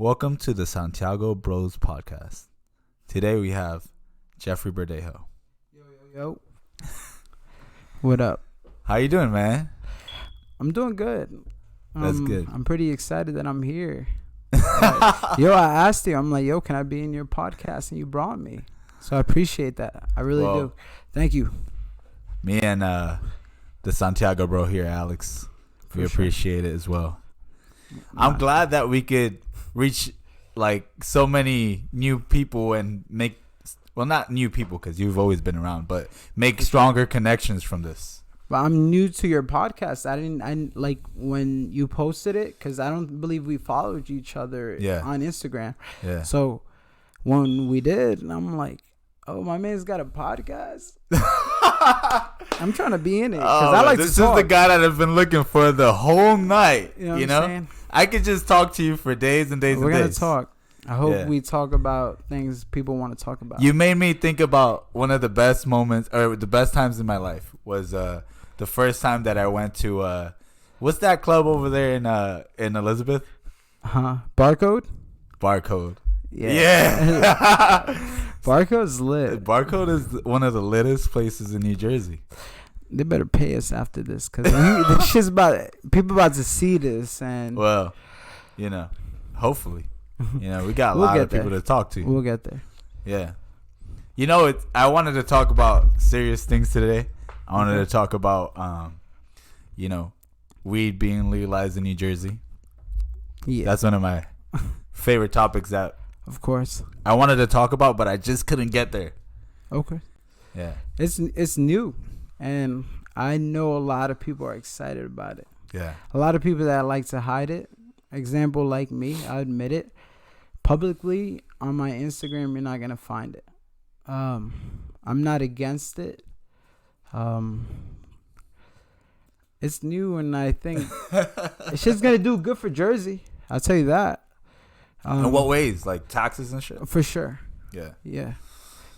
Welcome to the Santiago Bros podcast. Today we have Jeffrey Berdejo. Yo. What up? How you doing, man? I'm doing good. That's good. I'm pretty excited that I'm here. I asked you. I'm like, yo, can I be in your podcast? And you brought me. So I appreciate that. I really do. Thank you. Me and the Santiago bro here, Alex, we appreciate it as well. I'm glad that we could reach like so many new people and make, well, not new people because you've always been around, but make stronger connections from this. But I'm new to your podcast. I like when you posted it because I don't believe we followed each other on Instagram. Yeah. So when we did, I'm like, oh, my man's got a podcast. I'm trying to be in it because I like to talk. This is the guy that I've been looking for the whole night. You know what I'm saying? I could just talk to you for days and days and days. We're going to talk. I hope we talk about things people want to talk about. You made me think about one of the best moments or the best times in my life was the first time that I went to what's that club over there in Elizabeth? Barcode? Yeah. Barcode's lit. Barcode is one of the littest places in New Jersey. They better pay us after this because this shit's people about to see this and hopefully, we got a lot of people to talk to. We'll get there. Yeah, I wanted to talk about serious things today. I wanted to talk about weed being legalized in New Jersey. Yeah, that's one of my favorite topics that, of course, I wanted to talk about, but I just couldn't get there. Okay. Yeah, it's new. And I know a lot of people are excited about it. Yeah. A lot of people that like to hide it. Example, like me, I admit it. Publicly, on my Instagram, you're not going to find it. I'm not against it. It's new, and I think it's just going to do good for Jersey. I'll tell you that. In what ways? Like taxes and shit? For sure. Yeah. Yeah.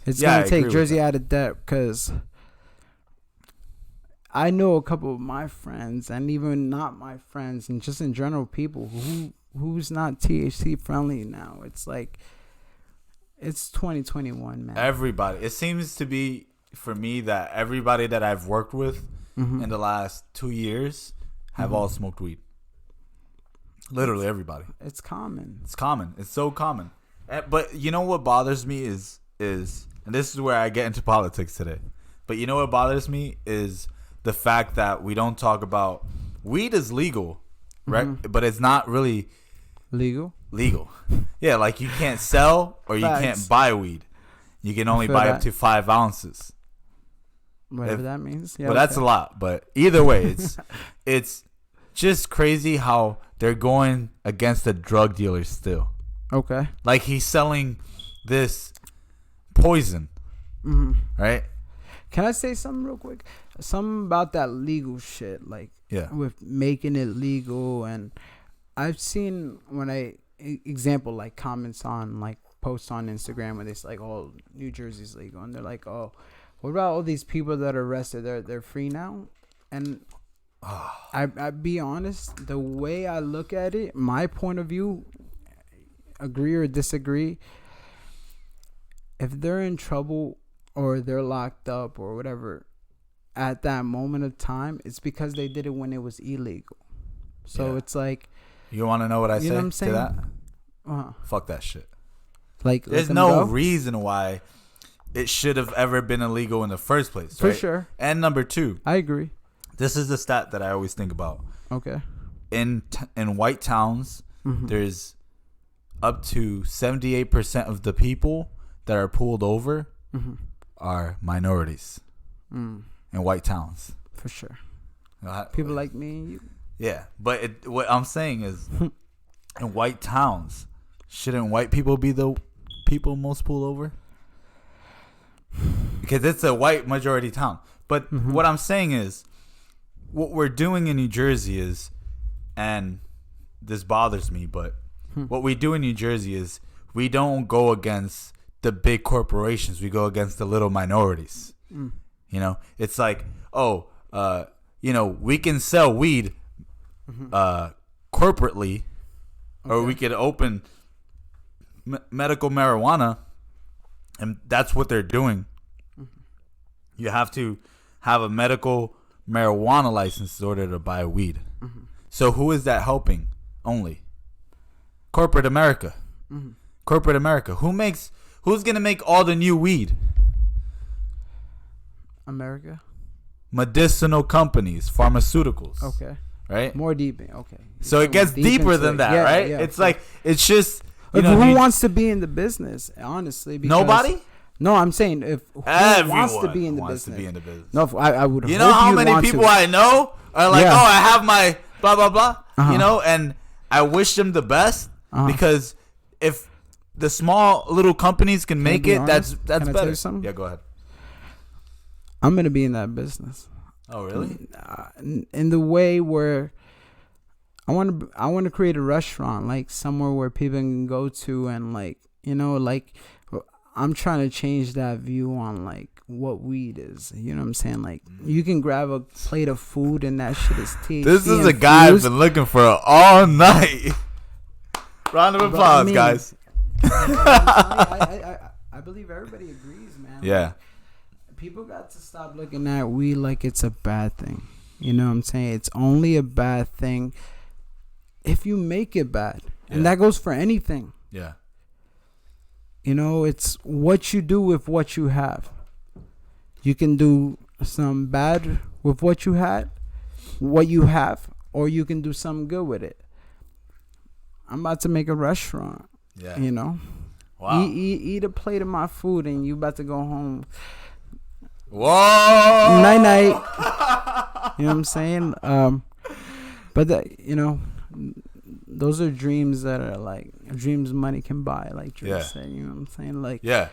It's going to take Jersey out of debt because I know a couple of my friends, and even not my friends, and just in general people who's not THC friendly now. It's like it's 2021, man. Everybody. It seems to be for me that everybody that I've worked with in the last 2 years have all smoked weed. Literally everybody. It's common. It's common. It's so common. But you know what bothers me is, and this is where I get into politics today. But you know what bothers me is the fact that we don't talk about weed is legal, right? But it's not really legal. Yeah, like you can't sell or you can't buy weed. You can only buy up to 5 ounces. Whatever that means. Yeah, but that's a lot. But either way, it's just crazy how they're going against the drug dealers still. Okay. Like he's selling this poison, right? Can I say something real quick? Something about that legal shit, like with making it legal. And I've seen example like comments on like posts on Instagram where it's like, oh, New Jersey's legal, and they're like, oh, what about all these people that are arrested? They're free now. And I be honest, the way I look at it, my point of view, agree or disagree, if they're in trouble or they're locked up or whatever at that moment of time, it's because they did it when it was illegal. So it's like, you want to know what I say to that? Fuck that shit. Like, there's no reason why it should have ever been illegal in the first place. For right? sure. And number 2, I agree. This is the stat that I always think about. Okay. In white towns, there's up to 78% of the people that are pulled over are minorities in white towns. For sure. People like me and you. Yeah, but what I'm saying is, in white towns, shouldn't white people be the people most pulled over? Because it's a white majority town. But what I'm saying is, what we're doing in New Jersey is, and this bothers me, but what we do in New Jersey is we don't go against the big corporations. We go against the little minorities. It's like, we can sell weed corporately, or we could open medical marijuana, and that's what they're doing. You have to have a medical marijuana license in order to buy weed. So who is that helping? Only corporate America. Corporate America. Who's gonna make all the new weed? America. Medicinal companies, pharmaceuticals. Okay. Right. More deep. Okay. So it gets deeper than that, right? Yeah, it's like it's just who wants to be in the business? Honestly, because nobody. No, I'm saying if everyone wants to be in the business. No, I would. You know how many people I know are like, I have my blah blah blah. You know, and I wish them the best because if the small little companies can make it, that's better. Tell you something? Yeah, go ahead. I'm gonna be in that business. Oh, really? In the way where I want to create a restaurant, like somewhere where people can go to and like, you know, like I'm trying to change that view on like what weed is. You know what I'm saying? Like you can grab a plate of food and that shit is THC. This is a guy I've been looking for all night. Round of applause, guys. I believe everybody agrees, man. Yeah. Like, people got to stop looking at weed like it's a bad thing. You know what I'm saying? It's only a bad thing if you make it bad. Yeah. And that goes for anything. Yeah. You know, it's what you do with what you have. You can do some bad with what you have, or you can do something good with it. I'm about to make a restaurant. Yeah. You know? Wow. Eat a plate of my food and you about to go home. Whoa. Night night. You know what I'm saying? But that, you know, those are dreams that are like dreams money can buy, like Drew said. You know what I'm saying? Like, yeah.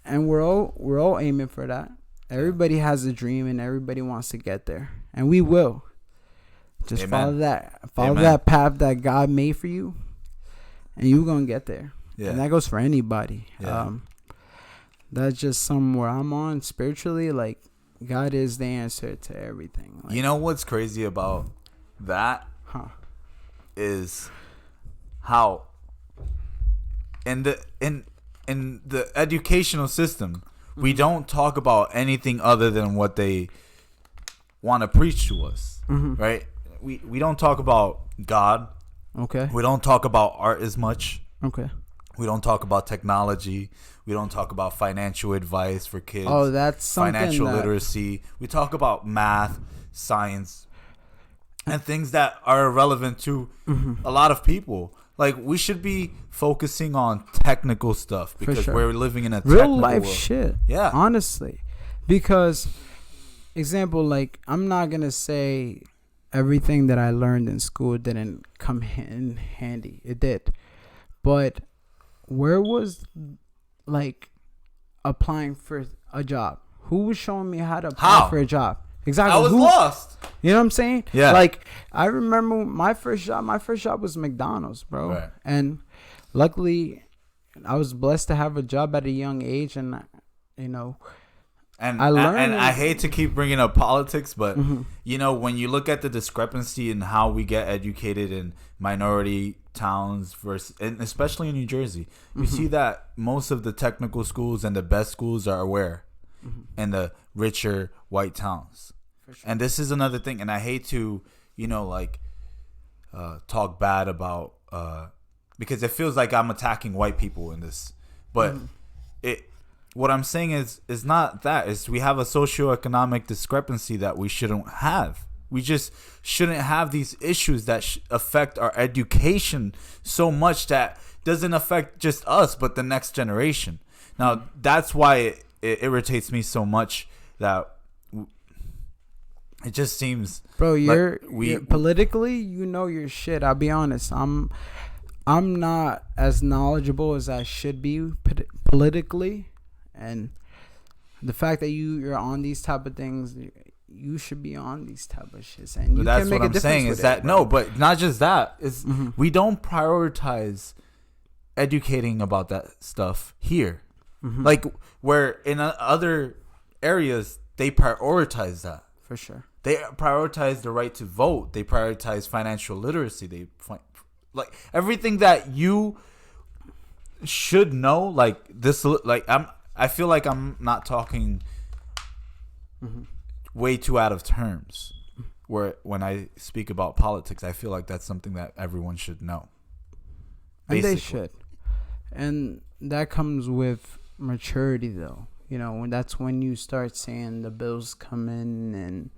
And we're all aiming for that. Everybody has a dream and everybody wants to get there, and we will. Just follow that path that God made for you, and you're gonna get there. Yeah. And that goes for anybody. Yeah. That's just somewhere I'm on spiritually. Like, God is the answer to everything. Like, you know what's crazy about that? Is how in the educational system we don't talk about anything other than what they want to preach to us, right? We don't talk about God. Okay. We don't talk about art as much. Okay. We don't talk about technology. We don't talk about financial advice for kids. Oh, that's something. Financial literacy. We talk about math, science, and things that are relevant to a lot of people. Like, we should be focusing on technical stuff because we're living in a real life world. Shit. Yeah. Honestly. Because, example, like, I'm not going to say everything that I learned in school didn't come in handy. It did. But where was, like, applying for a job? Who was showing me how to apply for a job? Exactly. I was lost. You know what I'm saying? Yeah. Like, I remember my first job. My first job was McDonald's, bro. Right. And luckily, I was blessed to have a job at a young age, and you know, and I learned. And I hate to keep bringing up politics, but you know, when you look at the discrepancy in how we get educated in minority towns versus, and especially in New Jersey, you see that most of the technical schools and the best schools are where in the richer white towns. Sure. And this is another thing, and I hate to, you know, like talk bad about because it feels like I'm attacking white people in this, but what I'm saying is not that. Is we have a socioeconomic discrepancy that we shouldn't have. We just shouldn't have these issues that affect our education so much that doesn't affect just us but the next generation. Now that's why it irritates me so much that it just seems, bro, you're politically, you know your shit. I'll be honest. I'm not as knowledgeable as I should be politically, and the fact that you're on these type of things, you should be on these type of shits. And you that's can make what I'm saying is that no, but not just that. Is we don't prioritize educating about that stuff here. Like, where in other areas they prioritize that. For sure. They prioritize the right to vote. They prioritize financial literacy. Like everything that you should know, like this, like I feel like I'm not talking way too out of terms. Where when I speak about politics, I feel like that's something that everyone should know. Basically. And they should. And that comes with maturity, though. You know, that's when you start seeing the bills come in and,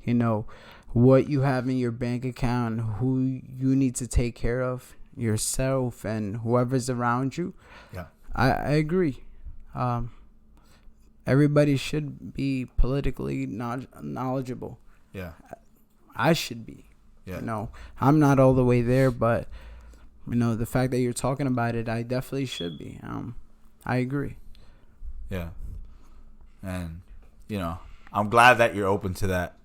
you know, what you have in your bank account, who you need to take care of, yourself and whoever's around you. Yeah. I agree. Everybody should be politically knowledgeable. Yeah. I should be. Yeah. You know, I'm not all the way there, but, you know, the fact that you're talking about it, I definitely should be. I agree. Yeah. And, you know, I'm glad that you're open to that.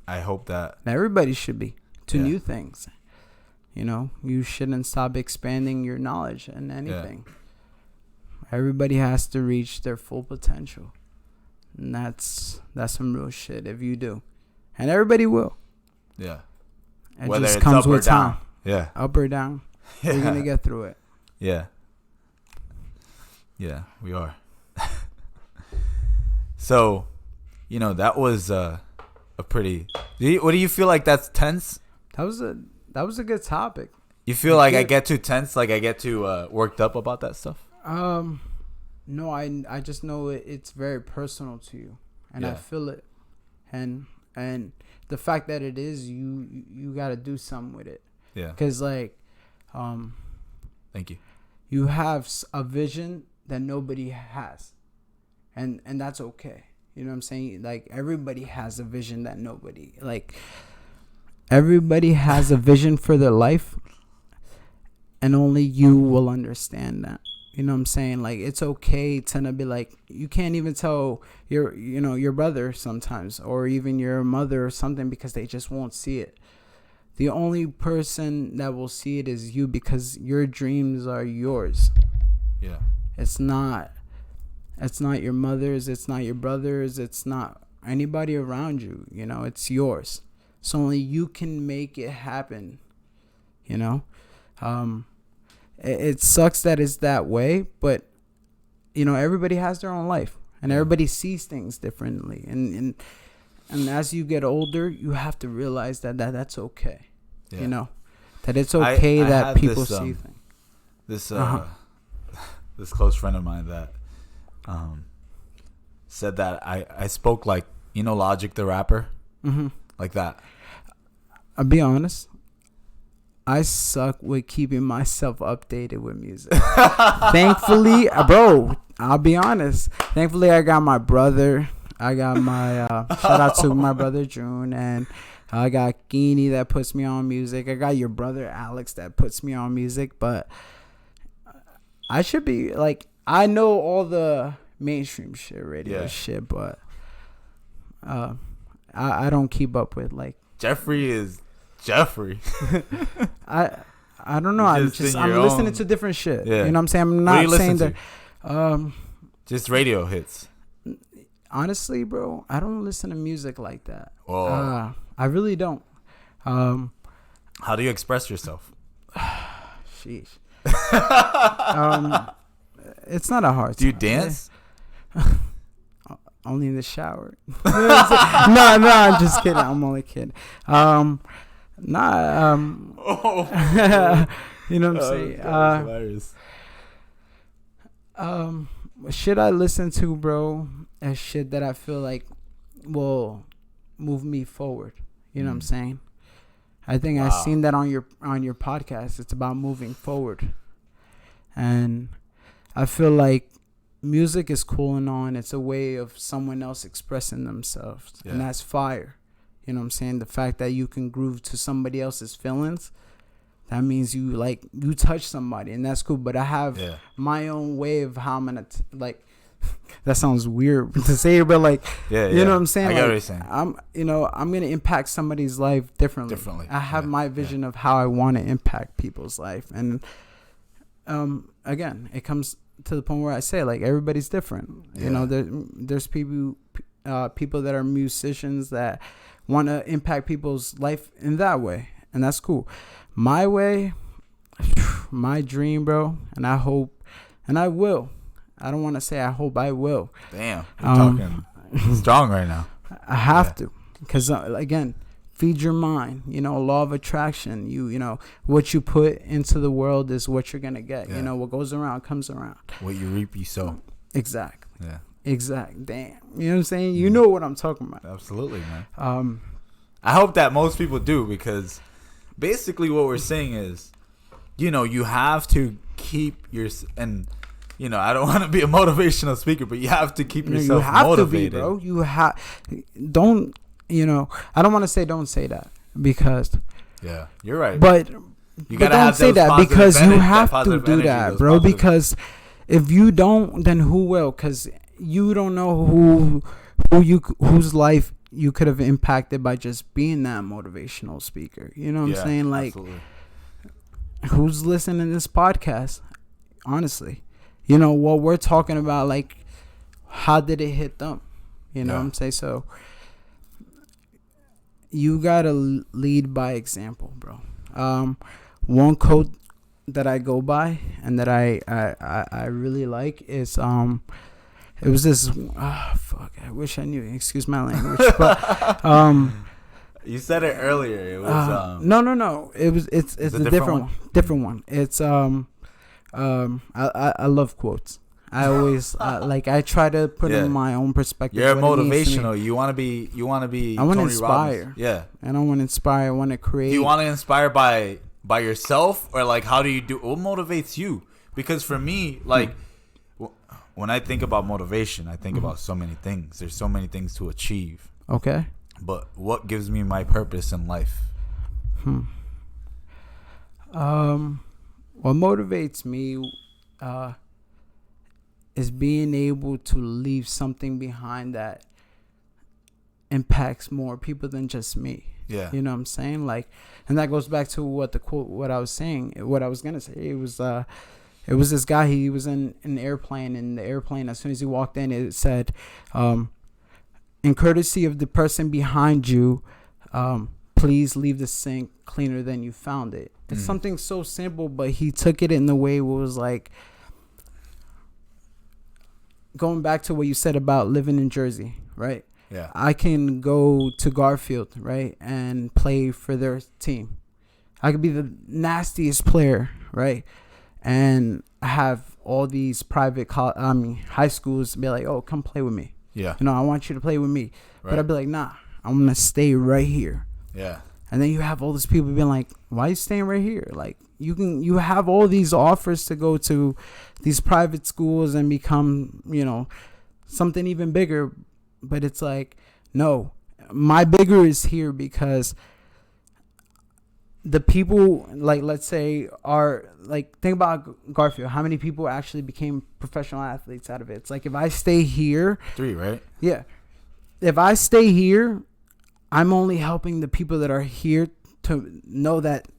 I hope that everybody should be to new things. You know, you shouldn't stop expanding your knowledge and anything. Yeah. Everybody has to reach their full potential. And that's some real shit if you do. And everybody will. Yeah. It whether just comes with time. Yeah. Up or down. Yeah. We're going to get through it. Yeah. Yeah, we are. So, you know, that was a pretty... What do you feel like that's tense? That was a good topic. You feel like I get too tense? Like I get too worked up about that stuff? No, I just know it's very personal to you. And I feel it. And the fact that it is, you got to do something with it. Yeah. Because, like... Thank you. You have a vision that nobody has. And that's okay. You know what I'm saying? Like, everybody has a vision that nobody... Like, everybody has a vision for their life. And only you will understand that. You know what I'm saying? Like, it's okay to not be like... You can't even tell your brother sometimes. Or even your mother or something because they just won't see it. The only person that will see it is you because your dreams are yours. Yeah. It's not your mother's, it's not your brother's, it's not anybody around you, you know, it's yours. So only you can make it happen, you know. It sucks that it's that way, but, you know, everybody has their own life and everybody sees things differently. And as you get older, you have to realize that's okay, you know, that it's okay that people see things. This close friend of mine that said that I spoke like, you know, Logic the rapper, like that. I'll be honest. I suck with keeping myself updated with music. Thankfully, bro, I'll be honest. Thankfully, I got my brother. I got my shout out to my brother June, and I got Geenie that puts me on music. I got your brother Alex that puts me on music. But I should be like, I know all the mainstream shit, radio shit, but I don't keep up with like Jeffrey is Jeffrey. I don't know. I'm listening to different shit. Yeah. You know what I'm saying? I'm not saying that. Just radio hits. Honestly, bro, I don't listen to music like that. Whoa. I really don't. How do you express yourself? Sheesh. It's not a hard time. Do you dance? Only in the shower. No, I'm just kidding. I'm only kidding. You know what I'm saying? Hilarious. Shit I listen to, bro, is shit that I feel like will move me forward. You know what I'm saying? I think I've seen that on your podcast. It's about moving forward. And I feel like music is cool and all, and it's a way of someone else expressing themselves. Yeah. And that's fire. You know what I'm saying? The fact that you can groove to somebody else's feelings, that means you touch somebody, and that's cool. But I have my own way of how I'm gonna that sounds weird to say, but like, you know what I'm saying? I get what you're saying. I'm gonna impact somebody's life differently. I have my vision of how I want to impact people's life, and again, it comes to the point where I say like everybody's different. You know, there's people that are musicians that want to impact people's life in that way, and that's cool. My way, my dream, bro, and I hope and I will. I don't want to say I hope, I will. Damn, you're talking strong right now. I have to, because again, feed your mind. Law of attraction. You know what you put into the world is what you're gonna get. Yeah. What goes around comes around. What you reap, you sow. Exactly. Yeah. Damn. You know what I'm saying? You know what I'm talking about. Absolutely, man. I hope that most people do, because basically what we're saying is, you have to keep your, and I don't want to be a motivational speaker, but you have to keep yourself motivated. To be, bro. You have, don't, I don't want to say don't say that, because. Yeah, you're right. But you gotta don't have say that, because you have to do energy, that, bro. positive. Because if you don't, then who will? Because you don't know whose life you could have impacted by just being that motivational speaker. You know what I'm saying? Like, absolutely. Who's listening to this podcast? Honestly, what we're talking about, like, how did it hit them? You know what I'm saying? So you gotta lead by example, bro. One quote that I go by and that I really like is it was this I wish I knew, excuse my language, but you said it earlier. It was no. It's a different one. It's I love quotes. I always I try to put in my own perspective. You're motivational. You want to be. I want to inspire. Robbins. Yeah. And I want to inspire. I want to create. Do you want to inspire by yourself, or like how do you do? What motivates you? Because for me, like when I think about motivation, I think about so many things. There's so many things to achieve. Okay. But what gives me my purpose in life? What motivates me is being able to leave something behind that impacts more people than just me. Yeah. You know what I'm saying? Like, and that goes back to what I was saying, what I was going to say. It was this guy, he was in an airplane, and the airplane, as soon as he walked in, it said, in courtesy of the person behind you, please leave the sink cleaner than you found it. It's something so simple, but he took it in the way it was like, going back to what you said about living in Jersey, right? Yeah. I can go to Garfield, right, and play for their team. I could be the nastiest player, right? And I have all these private high schools be like, oh, come play with me. Yeah. I want you to play with me. Right. But I'd be like, nah, I'm going to stay right here. Yeah. And then you have all these people being like, why are you staying right here? Like, you have all these offers to go to these private schools and become, something even bigger. But it's like, no, my bigger is here because the people, like, let's say, are like, think about Garfield. How many people actually became professional athletes out of it? It's like, if I stay here, 3, right? Yeah. If I stay here, I'm only helping the people that are here to know that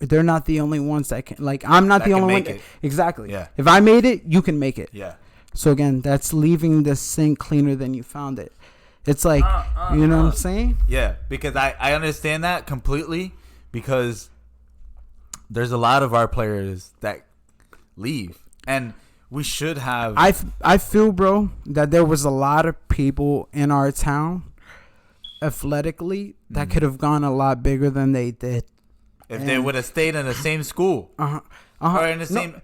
they're not the only ones that can, like, I'm not the only one. Exactly. Yeah. If I made it, you can make it. Yeah. So again, that's leaving the sink cleaner than you found it. It's like, you know what I'm saying? Yeah, because I understand that completely, because there's a lot of our players that leave, and we should have. I feel, bro, that there was a lot of people in our town athletically that could have gone a lot bigger than they did if they would have stayed in the same school. Or in the same.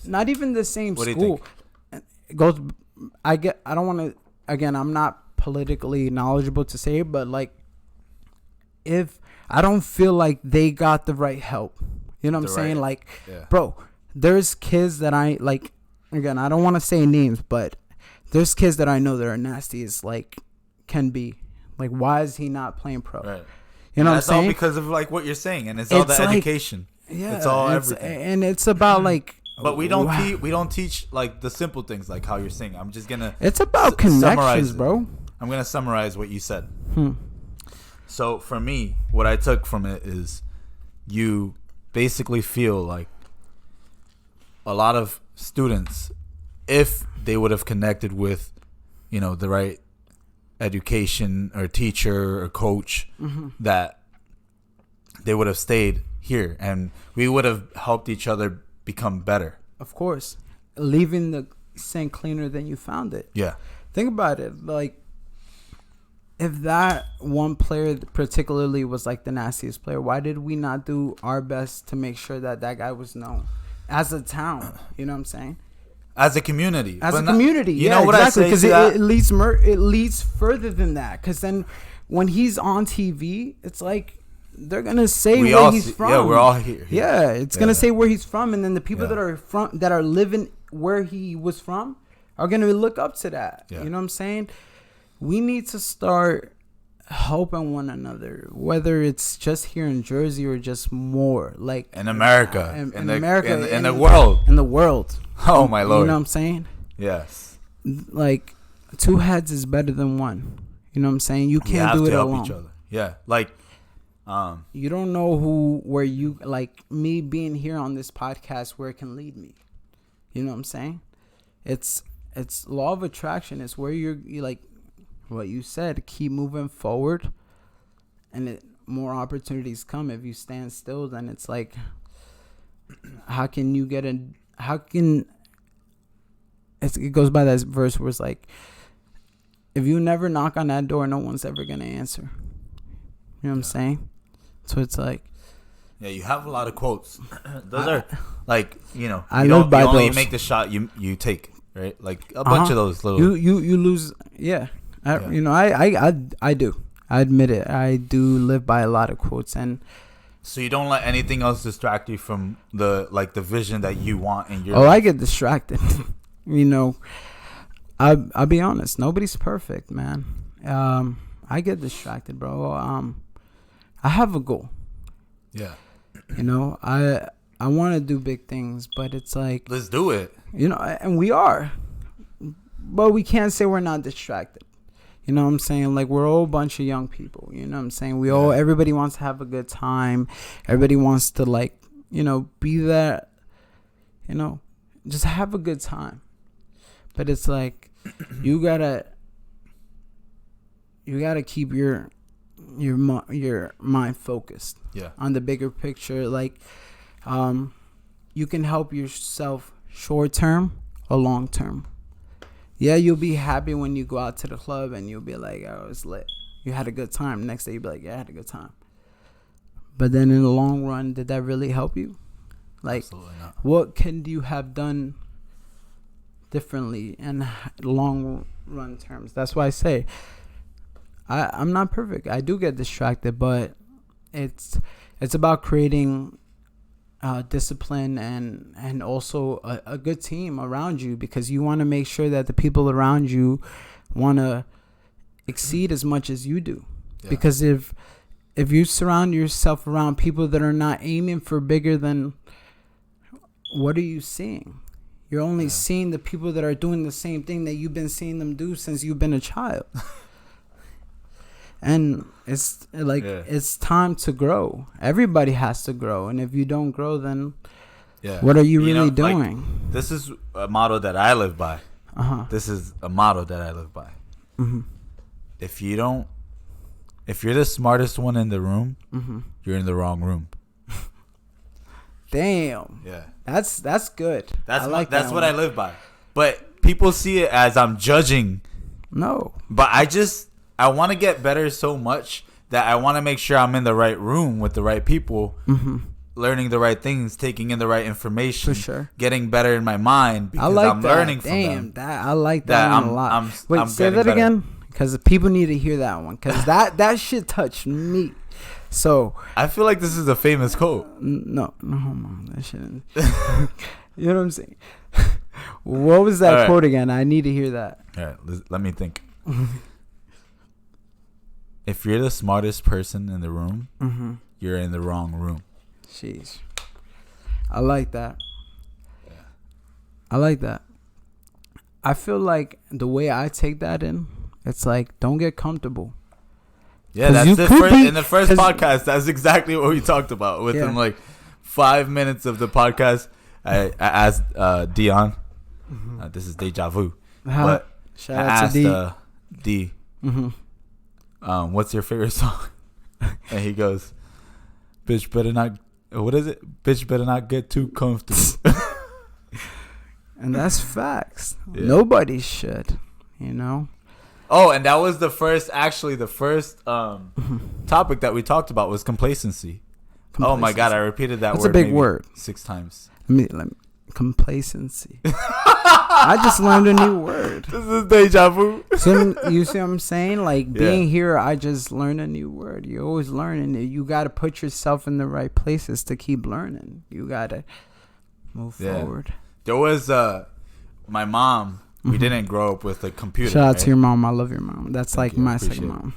Not even the same what school. Do you think? It goes. I don't want to. Again, I'm not politically knowledgeable to say it, but like, if I don't feel like they got the right help, you know what I'm saying? Like, bro, there's kids that I like. Again, I don't want to say names, but there's kids that I know that are nasty as like can be. Like, why is he not playing pro? Right. You know what I'm saying? That's all because of like what you're saying, and it's all the education. Yeah, it's all everything, and it's about like. But we don't teach like the simple things like how you're saying. I'm just gonna. It's about connections, bro. I'm gonna summarize what you said. So for me, what I took from it is, you basically feel like a lot of students, if they would have connected with, the right education or teacher or coach, that they would have stayed here and we would have helped each other become better. Of course. leaving the sink cleaner than you found it. Yeah. Think about it. Like, if that one player particularly was like the nastiest player, why did we not do our best to make sure that that guy was known as a town? You know what I'm saying? As a community. As a community. You know what exactly, I say to that? It leads further than that. Because then when he's on TV, it's like they're going to say where he's from. Yeah, we're all here. Yeah, it's going to say where he's from. And then the people that are living where he was from are going to look up to that. Yeah. You know what I'm saying? We need to start helping one another, whether it's just here in Jersey or just more, like in America, in the world, in the world. Oh my Lord! You know what I'm saying? Yes. Like 2 heads is better than one. You know what I'm saying? You can't do it alone. Each other. Yeah, like you don't know where you like me being here on this podcast where it can lead me. You know what I'm saying? It's law of attraction. It's where you like. What you said, keep moving forward, and more opportunities come. If you stand still, then it's like, it goes by that verse where it's like, if you never knock on that door, no one's ever gonna answer. You know what I'm saying? So it's like, yeah, you have a lot of quotes. Those are like, you only make the shot you take, right? Like a bunch of those little. You lose, yeah. I do. I admit it. I do live by a lot of quotes, and so you don't let anything else distract you from the vision that you want in your. Oh, life. I get distracted. I'll be honest. Nobody's perfect, man. I get distracted, bro. I have a goal. Yeah. I want to do big things, but it's like, let's do it. And we are, but we can't say we're not distracted. You know what I'm saying? Like, we're all a bunch of young people. You know what I'm saying? Everybody wants to have a good time. Everybody wants to, like, be that, just have a good time. But it's like, you gotta keep your mind focused on the bigger picture. Like, you can help yourself short term or long term. Yeah, you'll be happy when you go out to the club and you'll be like, oh, it's lit. You had a good time. Next day you'll be like, yeah, I had a good time. But then in the long run, did that really help you? Like, absolutely not. What can you have done differently in long run terms? That's why I say I'm not perfect. I do get distracted, but it's about creating discipline and also a good team around you, because you want to make sure that the people around you want to exceed as much as you do. Yeah. Because if you surround yourself around people that are not aiming for bigger than, what are you seeing? You're only seeing the people that are doing the same thing that you've been seeing them do since you've been a child. And it's like, it's time to grow. Everybody has to grow. And if you don't grow, then what are you really doing? Like, this is a motto that I live by. This is a motto that I live by. Mm-hmm. If you're the smartest one in the room, you're in the wrong room. Damn. Yeah. That's good. That's what I live by. But people see it as I'm judging. No. But I want to get better so much that I want to make sure I'm in the right room with the right people, learning the right things, taking in the right information, for sure, getting better in my mind, because I'm learning from them. I like that one a lot. Wait, say that again, because people need to hear that one, because that shit touched me. So I feel like this is a famous quote. No, hold on, that shouldn't. You know what I'm saying? What was that quote again? I need to hear that. All right, let me think. If you're the smartest person in the room, you're in the wrong room. Jeez. I like that. Yeah. I like that. I feel like the way I take that in, it's like, don't get comfortable. Yeah, that's in the first podcast. That's exactly what we talked about. Within like 5 minutes of the podcast, I asked Dion. This is deja vu. But shout out to D. What's your favorite song? And he goes, bitch better not, what is it? Bitch better not get too comfortable. And that's facts. Yeah. Nobody should, you know. Oh, and that was the first topic that we talked about was complacency. Oh my God, I repeated that word. That's a big word. 6 times. Let me complacency. I just learned a new word. This is deja vu. You see what I'm saying? Like being here, I just learned a new word. You're always learning. You got to put yourself in the right places to keep learning. You got to move forward. There was my mom. We didn't grow up with a computer. Shout out to your mom. I love your mom. That's Thank like my second mom.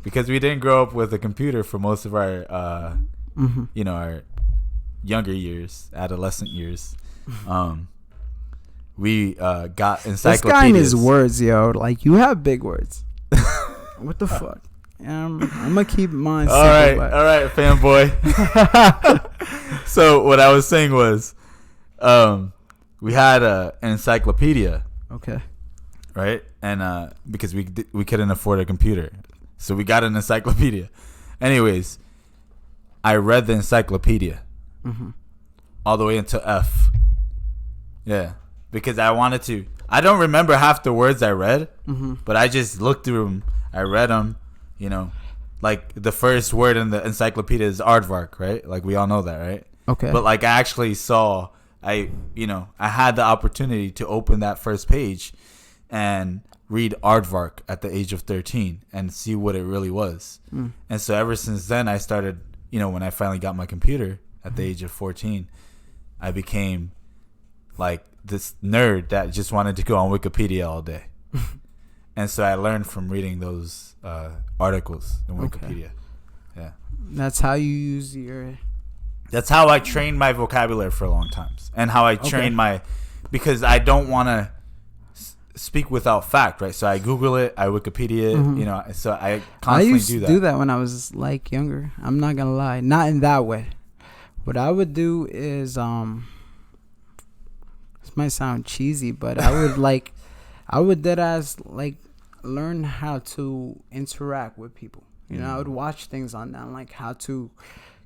Because we didn't grow up with a computer for most of our, our younger years, adolescent years. We got encyclopedias. This guy and his words, yo. Like, you have big words. What the fuck? I'm gonna keep mine simple. All right, fanboy. So what I was saying was, we had an encyclopedia. Okay. Right, and because we couldn't afford a computer, so we got an encyclopedia. Anyways, I read the encyclopedia all the way into F. Yeah, because I wanted to. I don't remember half the words I read, but I just looked through them. I read them, like the first word in the encyclopedia is aardvark, right? Like we all know that, right? Okay. But like I actually saw, I had the opportunity to open that first page and read aardvark at the age of 13 and see what it really was. And so ever since then, I started, when I finally got my computer at the age of 14, I became like this nerd that just wanted to go on Wikipedia all day. And so I learned from reading those articles in Wikipedia. Yeah. That's how you use your... That's how I trained my vocabulary for a long time. And how I trained because I don't want to speak without fact, right? So I Google it, I Wikipedia it, so I constantly do that. I used to do that when I was like younger. I'm not going to lie. Not in that way. What I would do is, this might sound cheesy, but I would learn how to interact with people. I would watch things on that, like how to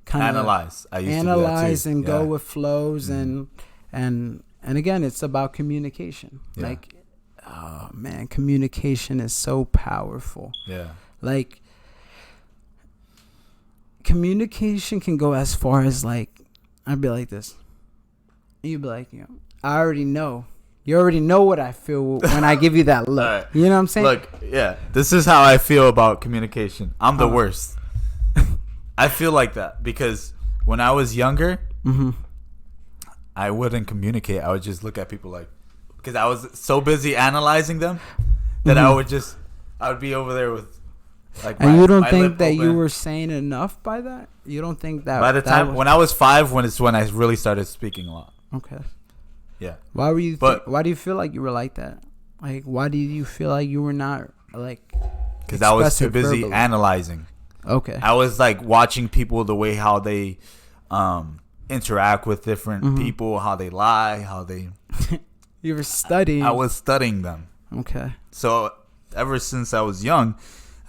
kind of analyze. I used analyze and go with flows and again, it's about communication. Yeah. Like, oh man, communication is so powerful. Yeah. Like, communication can go as far as like, I'd be like this. You'd be like, I already know. You already know what I feel when I give you that look. Right. You know what I'm saying? Look, yeah, this is how I feel about communication. I'm the worst. I feel like that because when I was younger, I wouldn't communicate. I would just look at people like, because I was so busy analyzing them that I would be over there with like. And you don't think that you were saying enough by that? You don't think that by the time when I was 5, when I really started speaking a lot. Okay. Yeah. Why were you? Why do you feel like you were like that? Like, why did you feel like you were not like? Because I was too busy analyzing. Okay. I was like watching people, the way how they interact with different people, how they lie, how they. You were studying. I was studying them. Okay. So ever since I was young,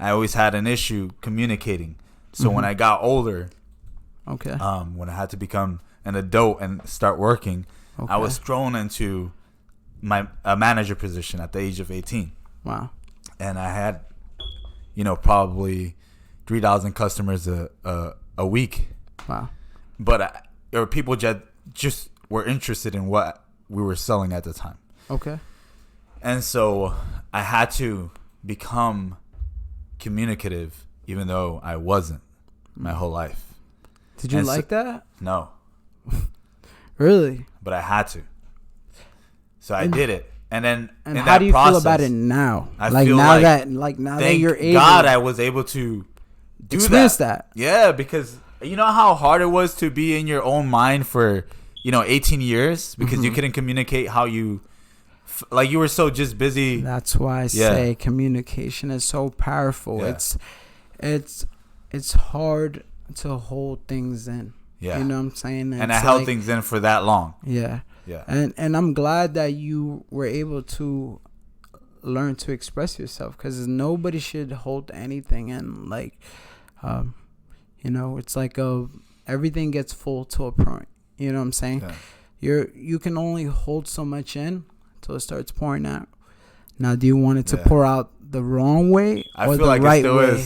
I always had an issue communicating. So when I got older, when I had to become an adult and start working, I was thrown into a manager position at the age of 18. Wow. And I had, probably 3,000 customers a week. Wow. But there were people just were interested in what we were selling at the time. Okay. And so I had to become communicative, even though I wasn't my whole life. Did you like that? No. Really? But I had to. So I did it. And then and how do you feel about it now? Like now that you're able. God, I was able to do that. Yeah, because you know how hard it was to be in your own mind for 18 years because you couldn't communicate how you like you were so just busy. That's why I say communication is so powerful. Yeah. It's hard to hold things in. Yeah. You know what I'm saying? And I held things in for that long. Yeah. Yeah. And I'm glad that you were able to learn to express yourself because nobody should hold anything in. Like, it's like everything gets full to a point. You know what I'm saying? Yeah. You can only hold so much in till it starts pouring out. Now, do you want it to pour out the wrong way or the right way?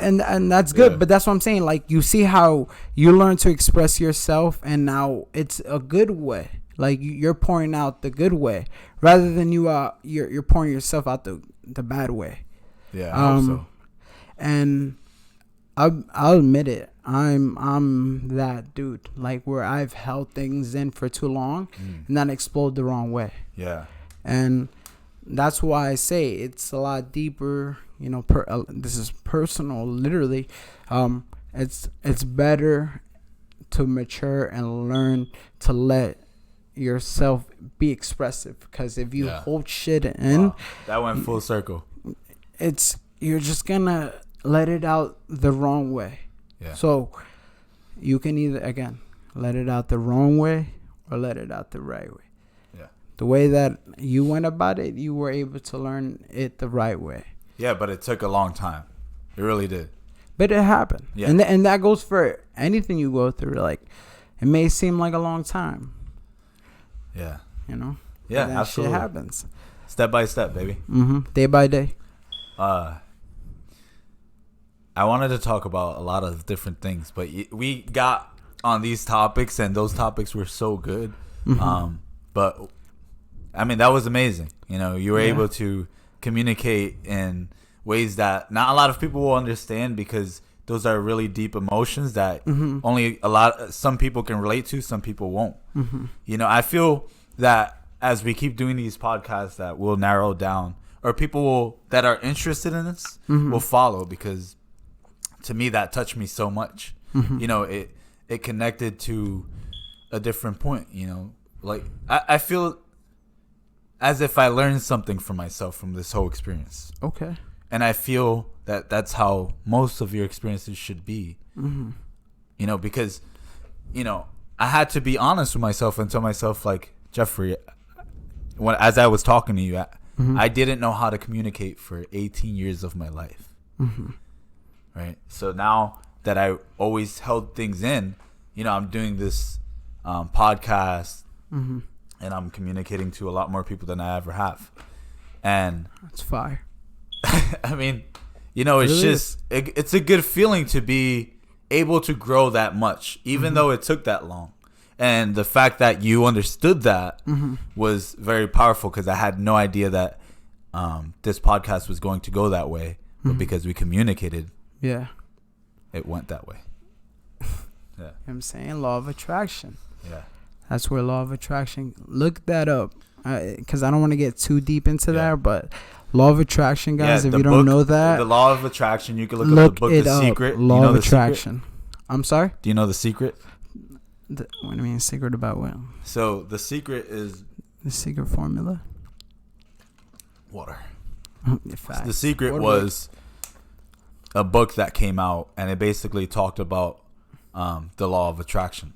And that's good, but that's what I'm saying. Like, you see how you learn to express yourself, and now it's a good way. Like, you're pouring out the good way rather than you're pouring yourself out the bad way. Yeah, I hope so. And I'll admit it. I'm that dude. Like, where I've held things in for too long and then explode the wrong way. Yeah. And that's why I say it's a lot deeper. You know, this is personal, literally. It's better to mature and learn to let yourself be expressive, because if you hold shit in, that went full circle. You're just gonna let it out the wrong way. Yeah. So you can either, again, let it out the wrong way or let it out the right way. Yeah. The way that you went about it, you were able to learn it the right way. Yeah, but it took a long time. It really did. But it happened. Yeah. And that goes for anything you go through. Like, it may seem like a long time. Yeah. You know? Yeah, absolutely. Shit happens. Step by step, baby. Day by day. I wanted to talk about a lot of different things, but we got on these topics, and those topics were so good. But I mean, that was amazing. You know, you were able to communicate in ways that not a lot of people will understand, because those are really deep emotions that only some people can relate to, some people won't. You know, I feel that as we keep doing these podcasts, that we'll narrow down, or people that are interested in this will follow, because to me, that touched me so much. You know, it connected to a different point. You know, like I feel as if I learned something for myself from this whole experience. Okay. And I feel that that's how most of your experiences should be. You know, because, you know, I had to be honest with myself and tell myself, like, Jeffrey, as I was talking to you, I didn't know how to communicate for 18 years of my life. Right. So now that I always held things in, you know, I'm doing this podcast and I'm communicating to a lot more people than I ever have. And that's fire. I mean, you know, it's just, it's a good feeling to be able to grow that much, even though it took that long. And the fact that you understood that was very powerful, because I had no idea that this podcast was going to go that way. But because we communicated, it went that way. You know what I'm saying? Law of attraction. Yeah. That's where law of attraction, look that up. Because I don't want to get too deep into that, but law of attraction, guys, if you don't know that. The law of attraction, you can look up the book, The Secret. Law of attraction. I'm sorry? Do you know The Secret? What do you mean, secret about what? So, The Secret is... The secret formula? Water. The Secret was a book that came out, and it basically talked about the law of attraction.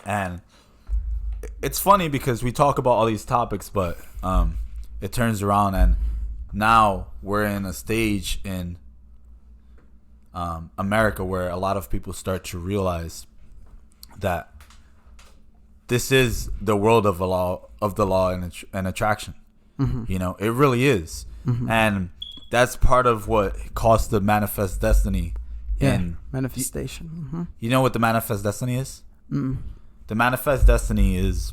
And it's funny because we talk about all these topics, but it turns around, and now we're in a stage in America where a lot of people start to realize that this is the world of the law and attraction. You know, it really is. And that's part of what caused the manifest destiny. Manifestation. You know what the manifest destiny is? The manifest destiny is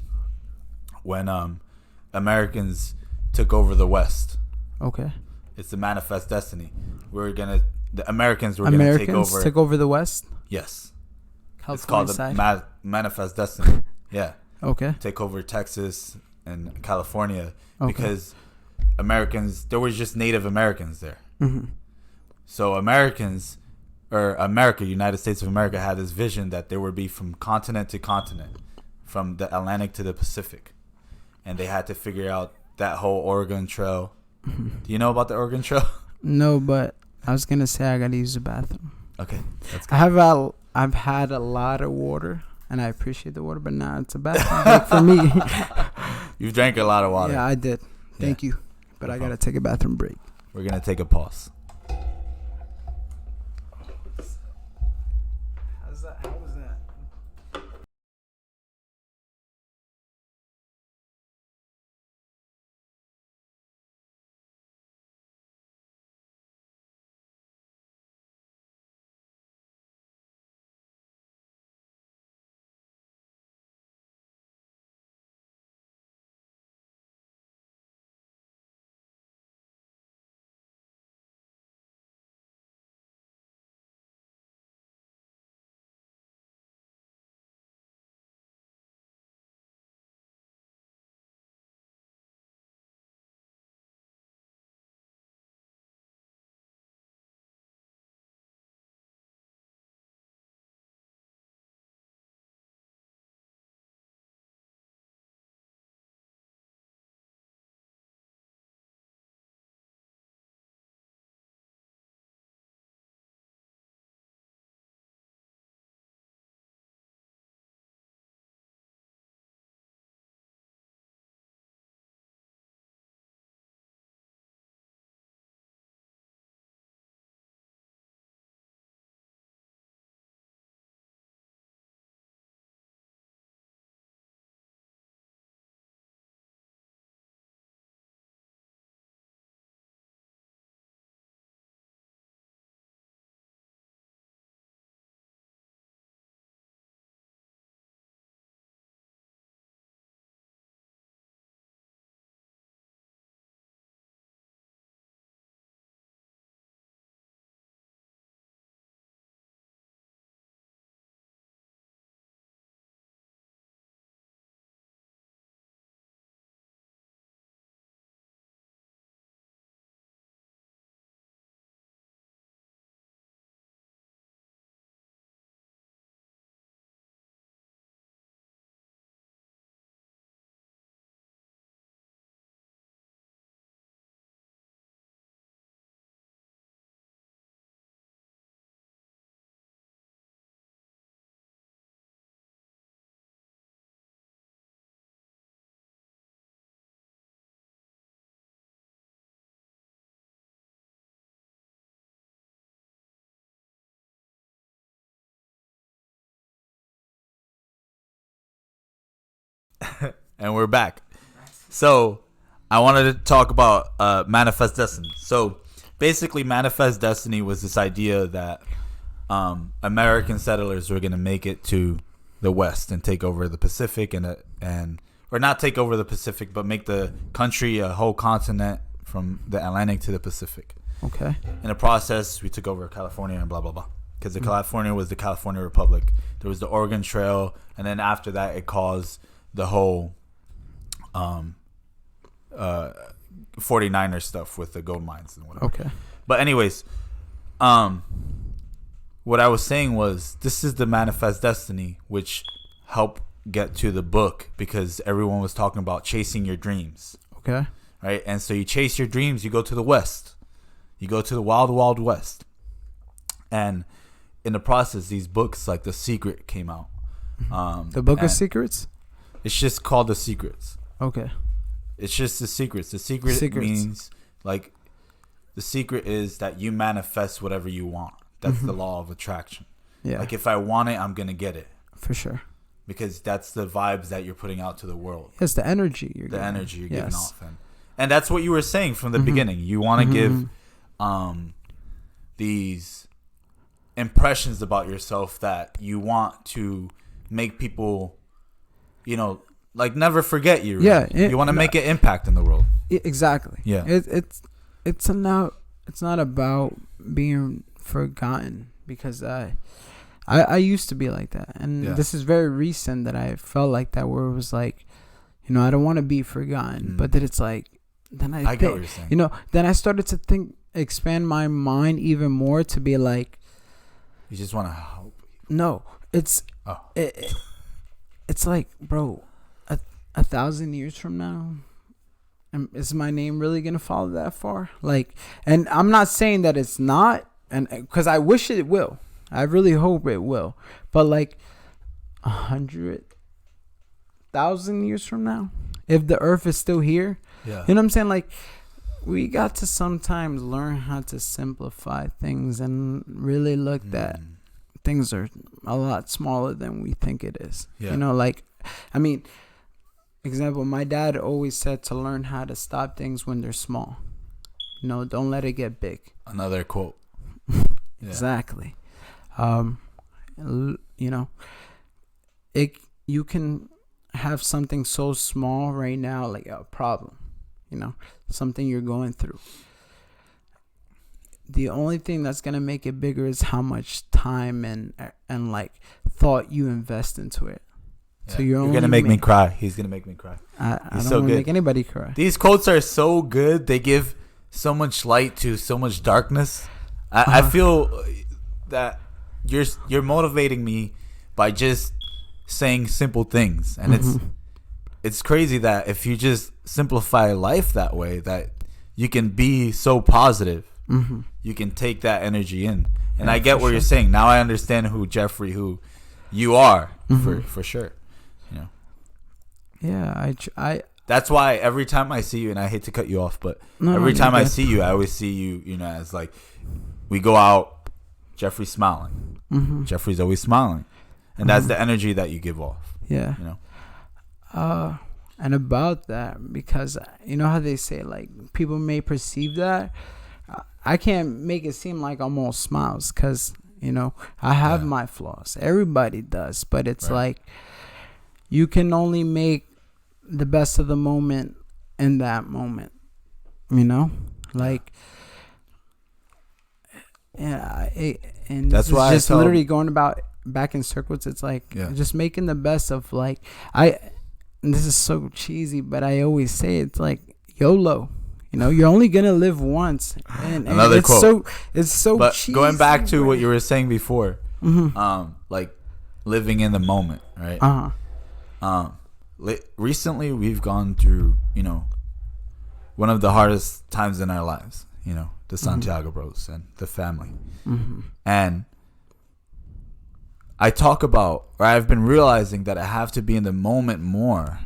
when Americans took over the West. Okay. It's the manifest destiny. The Americans were gonna take over. Took over the West? Yes. California it's called side. the manifest destiny. Yeah. Okay. Take over Texas and California because there was just Native Americans there. So United States of America had this vision that there would be from continent to continent, from the Atlantic to the Pacific. And they had to figure out that whole Oregon Trail. Do you know about the Oregon Trail? No, but I was going to say I got to use the bathroom. Okay. That's good. I've had a lot of water, and I appreciate the water, but now it's a bathroom break for me. You've drank a lot of water. Yeah, I did. Thank you. But I got to take a bathroom break. We're going to take a pause. And we're back. So I wanted to talk about Manifest Destiny. So basically, Manifest Destiny was this idea that American settlers were going to make it to the West and take over the Pacific or not take over the Pacific, but make the country a whole continent from the Atlantic to the Pacific. Okay. In the process, we took over California and blah, blah, blah. Because California was the California Republic. There was the Oregon Trail. And then after that, it caused the whole 49er stuff with the gold mines and whatever. Okay. But anyways, what I was saying was this is the Manifest Destiny, which helped get to the book because everyone was talking about chasing your dreams. Okay. Right? And so you chase your dreams, you go to the West. You go to the wild, wild West. And in the process, these books like The Secret came out. The Book of Secrets? It's just called The Secrets. Okay. It's just The Secrets. The Secret means like the secret is that you manifest whatever you want. That's the law of attraction. Yeah. Like if I want it, I'm going to get it. For sure. Because that's the vibes that you're putting out to the world. It's the energy you're giving off. And that's what you were saying from the beginning. You want to give these impressions about yourself that you want to make people, like never forget you. Yeah. You want to make an impact in the world. Exactly. Yeah. It's not about being forgotten because I used to be like that. And this is very recent that I felt like that where it was like, I don't want to be forgotten. But then it's like, then I get what you're saying. Then I started to expand my mind even more to be like, you just want to help people. No, it's like, bro, 1,000 years from now, is my name really gonna follow that far? Like, and I'm not saying that it's not, and because I wish it will, I really hope it will. But like 100,000 years from now, if the Earth is still here, you know what I'm saying? Like, we got to sometimes learn how to simplify things and really look that things are a lot smaller than we think it is. Yeah. Example, my dad always said to learn how to stop things when they're small. Don't let it get big. Another quote. Exactly. You can have something so small right now, like a problem, something you're going through. The only thing that's going to make it bigger is how much time and like thought you invest into it. Yeah. So you're going to make me cry. He's going to make me cry. I don't want to make anybody cry. These quotes are so good. They give so much light to so much darkness. I feel that you're motivating me by just saying simple things. And it's crazy that if you just simplify life that way, that you can be so positive. You can take that energy in. And I get what you're saying. Now I understand who you are for sure. Yeah, I that's why every time I see you, and I hate to cut you off, but every time I see you, I always see you, as like we go out, Jeffrey's smiling. Jeffrey's always smiling. And that's the energy that you give off. Yeah. And about that, because you know how they say like people may perceive that, I can't make it seem like I'm all smiles because I have my flaws. Everybody does, but it's like you can only make the best of the moment in that moment. Like and that's why just literally going about back in circles. It's like just making the best of like and this is so cheesy, but I always say it's like YOLO. You're only gonna live once. And another it's quote. It's so but cheesy. Going back to what you were saying before, like living in the moment, right? Recently we've gone through, one of the hardest times in our lives. The Santiago bros and the family, and I talk about, or I've been realizing that I have to be in the moment more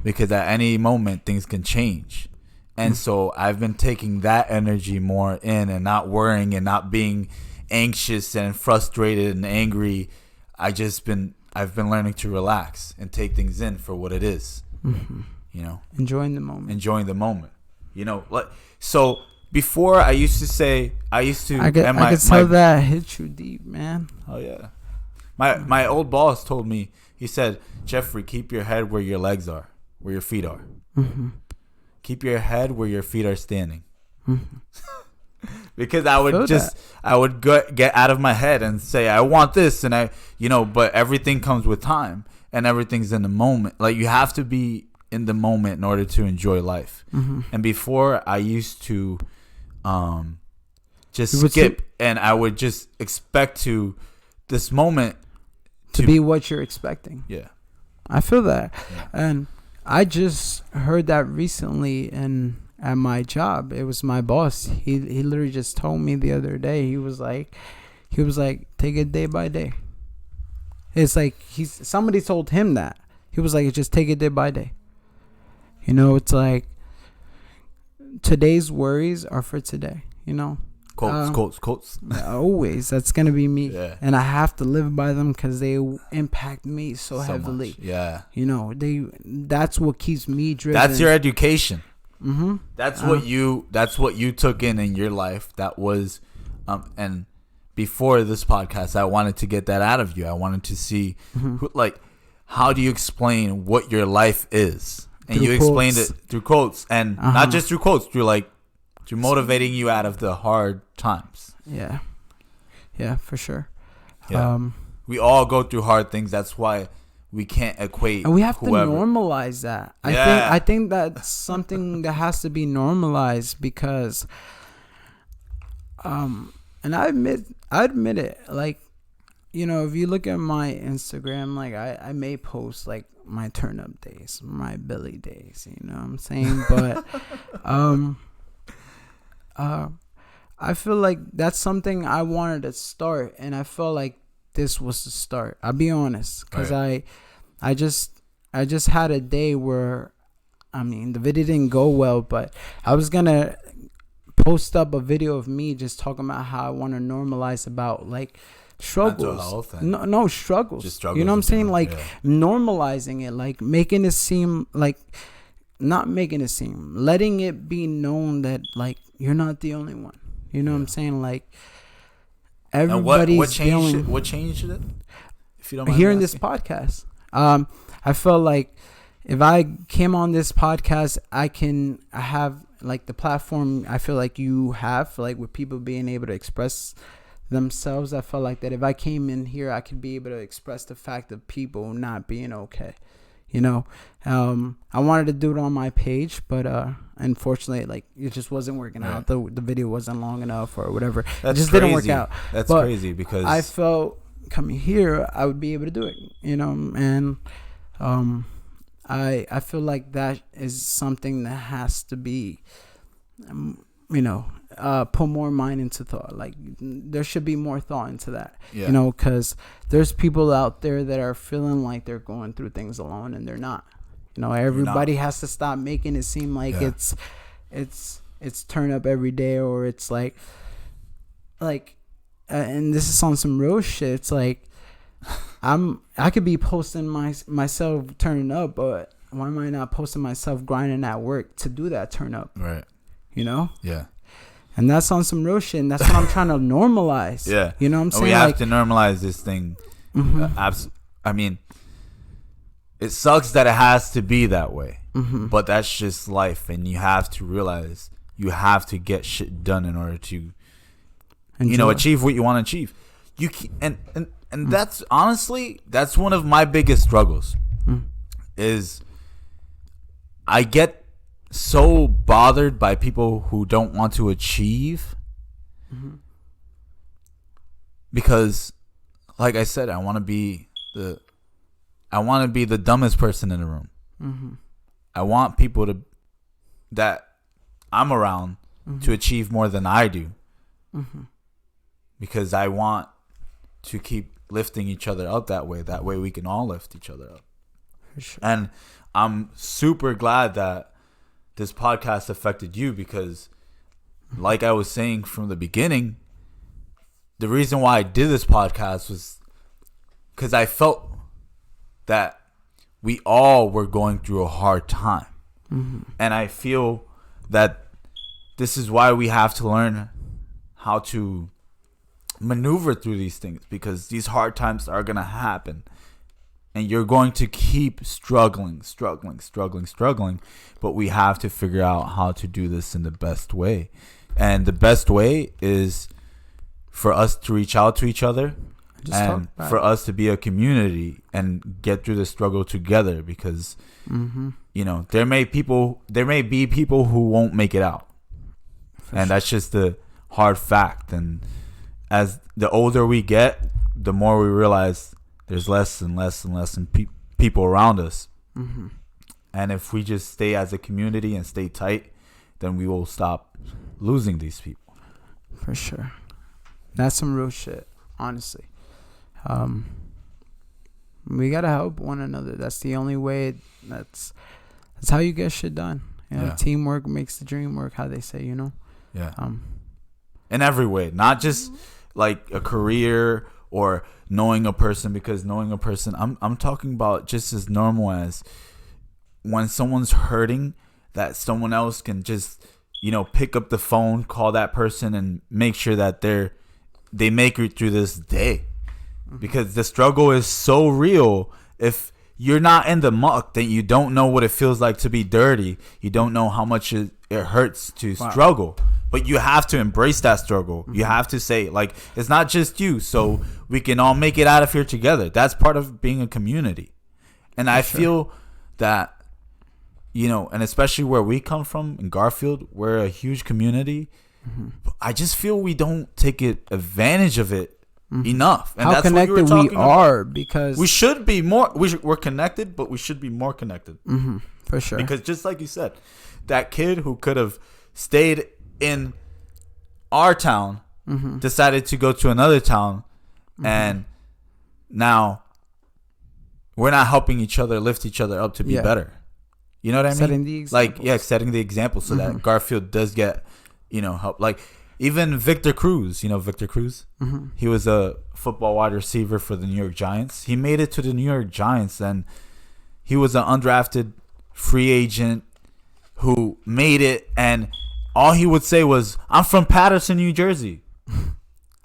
because at any moment things can change. And so I've been taking that energy more in and not worrying and not being anxious and frustrated and angry. I've been learning to relax and take things in for what it is. You know, enjoying the moment. You know, like, so before I used to say, I could tell that hit you deep, man. Oh yeah. My old boss told me, he said, Jeffrey, keep your head where your legs are, where your feet are. Keep your head where your feet are standing. Because I would get out of my head and say, I want this. And but everything comes with time and everything's in the moment. Like, you have to be in the moment in order to enjoy life. And before, I used to just skip, and I would just expect to this moment to be what you're expecting. Yeah, I feel that. Yeah. And I just heard that recently at my job. It was my boss. He literally just told me the other day. He was like, take it day by day. It's like somebody told him that. He was like, just take it day by day. You know, it's like today's worries are for today, you know. Quotes. Always. That's going to be me. Yeah. And I have to live by them because they impact me so heavily. Much. Yeah. You know, that's what keeps me driven. That's your education. Mm-hmm. That's what you took in your life. That was, and before this podcast, I wanted to get that out of you. I wanted to see, how do you explain what your life is? And you explained it through quotes, and not just through quotes, through motivating you out of the hard times. Yeah, for sure. Yeah. We all go through hard things. That's why we can't equate. And we have to normalize that. I think that's something that has to be normalized because, and I admit it. Like, you know, if you look at my Instagram, like I may post like my turn up days, my Billy days, you know what I'm saying? But I feel like that's something I wanted to start, and I felt like this was the start. I'll be honest, because I just had a day where, I mean, the video didn't go well, but I was gonna post up a video of me just talking about how I want to normalize about like struggles. No struggles. Just struggles. You know what I'm saying? Like normalizing it, like making it seem like, not making it seem, letting it be known that like you're not the only one. You know what I'm saying? Like everybody's what changed it? If you don't mind hearing this podcast, I felt like if I came on this podcast, I have like the platform I feel like you have, like with people being able to express themselves. I felt like that if I came in here, I could be able to express the fact of people not being okay. You know, I wanted to do it on my page, but unfortunately, like it just wasn't working out. The video wasn't long enough or whatever. It just didn't work out. That's crazy because I felt coming here, I would be able to do it. You know, and I feel like that is something that has to be, put more mind into thought. Like there should be more thought into that, you know, because there's people out there that are feeling like they're going through things alone and they're not. You know, everybody has to stop making it seem like it's turn up every day, or it's like, and this is on some real shit. It's like I could be posting myself turning up, but why am I not posting myself grinding at work to do that turn up? Right. You know? Yeah. And that's on some real shit, and that's what I'm trying to normalize. Yeah. You know what I'm saying? We have to normalize this thing. I mean, it sucks that it has to be that way, but that's just life, and you have to realize you have to get shit done in order to, achieve what you want to achieve. You can, and that's honestly, that's one of my biggest struggles, is I get so bothered by people who don't want to achieve, because like I said, I want to be the dumbest person in the room. I want people that I'm around to achieve more than I do, because I want to keep lifting each other up that way we can all lift each other up. For sure. And I'm super glad that this podcast affected you, because like I was saying from the beginning, the reason why I did this podcast was because I felt that we all were going through a hard time. And I feel that this is why we have to learn how to maneuver through these things, because these hard times are going to happen. And you're going to keep struggling. But we have to figure out how to do this in the best way. And the best way is for us to reach out to each other and for us to be a community and get through the struggle together. Because, you know, there may be people who won't make it out. And that's just the hard fact. And as the older we get, the more we realize there's less and less people around us. And if we just stay as a community and stay tight, then we will stop losing these people. For sure. That's some real shit, honestly. We gotta help one another. That's the only way. That's how you get shit done. You know, teamwork makes the dream work, how they say, you know? Yeah. In every way. Not just like a career or knowing a person, because knowing a person, I'm talking about just as normal as when someone's hurting, that someone else can just, you know, pick up the phone, call that person, and make sure that they make it through this day. Because the struggle is so real. If you're not in the muck, then you don't know what it feels like to be dirty. You don't know how much it hurts to struggle. But you have to embrace that struggle. You have to say, like, it's not just you, so we can all make it out of here together. That's part of being a community. And I feel that, you know, and especially where we come from in Garfield, we're a huge community. I just feel we don't take advantage of it enough. And how that's connected what we are, because we should be more. We're connected, but we should be more connected. For sure. Because just like you said, that kid who could have stayed in our town decided to go to another town, and now we're not helping each other lift each other up to be better. You know what I mean? Setting the example. Setting the example so that Garfield does get, you know, help. Like even Victor Cruz, you know Victor Cruz? He was a football wide receiver for the New York Giants. He made it to the New York Giants, and he was an undrafted free agent who made it, and all he would say was, "I'm from Paterson, New Jersey."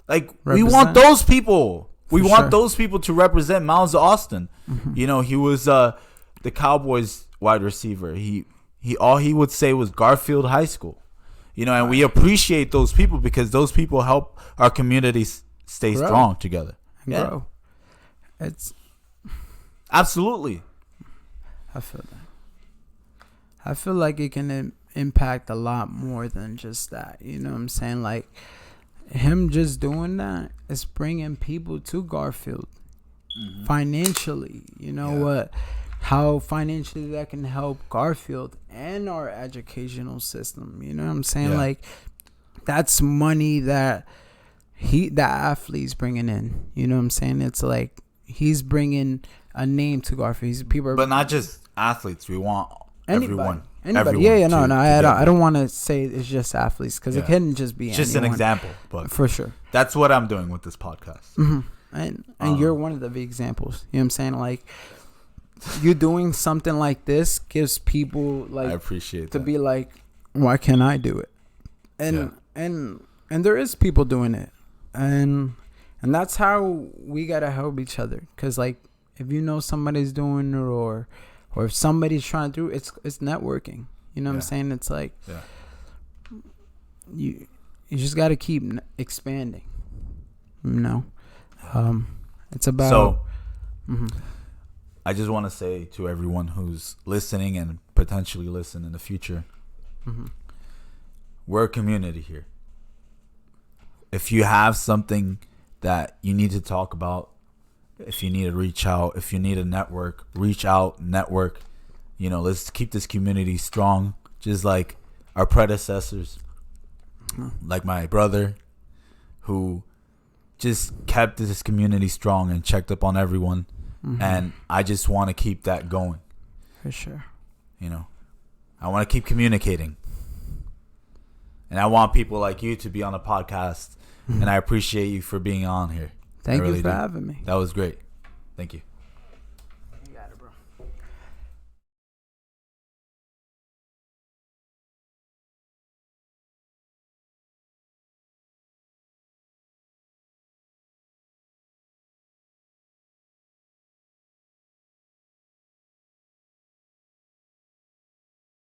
Like, we want those people. We want those people to represent Miles Austin. You know, he was the Cowboys wide receiver. He all he would say was Garfield High School. You know, and we appreciate those people because those people help our communities stay strong together. Bro, it's absolutely. I feel that. I feel like it can impact a lot more than just that. You know what I'm saying? Like, him just doing that is bringing people to Garfield financially. You know what? How financially that can help Garfield and our educational system. You know what I'm saying? Like, that's money that that athlete's bringing in. You know what I'm saying? It's like he's bringing a name to Garfield. But not just athletes. We want everyone. Anybody. Everyone I don't want to say it's just athletes, because it couldn't just be just anyone. An example, but for sure. That's what I'm doing with this podcast. And you're one of the big examples. You know what I'm saying? Like, you doing something like this gives people, like, I appreciate to that. be like, why can't I do it? And there is people doing it, and that's how we gotta help each other. Cause, like, if you know somebody's doing it, or if somebody's trying to do it, it's networking. You know what I'm saying? It's like you just gotta keep expanding. You know, it's about. So, I just want to say to everyone who's listening and potentially listen in the future, we're a community here. If you have something that you need to talk about, if you need to reach out, if you need a network, reach out, network. You know, let's keep this community strong, just like our predecessors, like my brother, who just kept this community strong and checked up on everyone. And I just want to keep that going. For sure. You know, I want to keep communicating. And I want people like you to be on the podcast. And I appreciate you for being on here. Thank you for having me. That was great. Thank you.